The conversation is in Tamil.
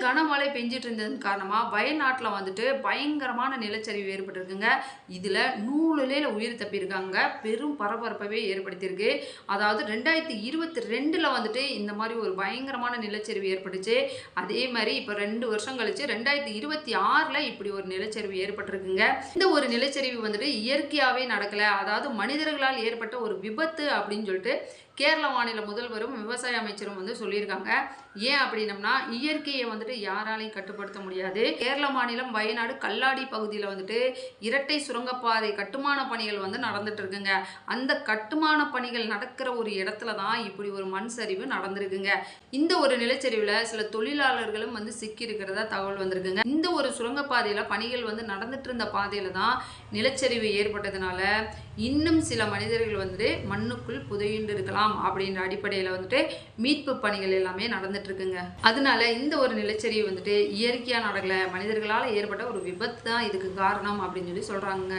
கனமழை பெஞ்சிட்டு இருந்ததன் காரணமா வயநாட்டுல வந்துட்டு பயங்கரமான நிலச்சரிவு ஏற்பட்டிருக்குங்க. இதுல 100 உயிர் தப்பியிருக்காங்க. பெரும் பரபரப்பவே ஏற்படுத்தியிருக்கு. அதாவது 2022ல வந்துட்டு இந்த மாதிரி ஒரு பயங்கரமான நிலச்சரிவு ஏற்பட்டுச்சு. அதே மாதிரி இப்ப 2 வருஷம் கழிச்சு 2026ல இப்படி ஒரு நிலச்சரிவு ஏற்பட்டிருக்குங்க. இந்த ஒரு நிலச்சரிவு வந்துட்டு இயற்கையாவே நடக்கல. அதாவது மனிதர்களால் ஏற்பட்ட ஒரு விபத்து அப்படின்னு சொல்லிட்டு கேரள மாநில முதல்வரும் விவசாய அமைச்சரும் வந்து சொல்லியிருக்காங்க. ஏன் அப்படின்னம்னா இயற்கையை வந்துட்டு யாராலையும் கட்டுப்படுத்த முடியாது. கேரள மாநிலம் வயநாடு கல்லாடி பகுதியில் வந்துட்டு இரட்டை சுரங்கப்பாதை கட்டுமான பணிகள் வந்து நடந்துட்டு இருக்குங்க. அந்த கட்டுமான பணிகள் நடக்கிற ஒரு இடத்துல தான் இப்படி ஒரு மண் சரிவு நடந்திருக்குங்க. இந்த ஒரு நிலச்சரிவுல சில தொழிலாளர்களும் வந்து சிக்கி இருக்கிறதா தகவல் வந்திருக்குங்க. இந்த ஒரு சுரங்கப்பாதையில பணிகள் வந்து நடந்துட்டு இருந்த பாதையில தான் நிலச்சரிவு ஏற்பட்டதுனால இன்னும் சில மனிதர்கள் வந்துட்டு மண்ணுக்குள் புதையுண்டு இருக்கலாம் அப்படின்ற அடிப்படையில் வந்துட்டு மீட்பு பணிகள் எல்லாமே நடந்துட்டு இருக்குங்க. அதனால இந்த ஒரு நிலச்சரிவு வந்துட்டு இயற்கையா நடக்கல, மனிதர்களால் ஏற்பட்ட ஒரு விபத்து தான் இதுக்கு காரணம் அப்படின்னு சொல்லி சொல்றாங்க.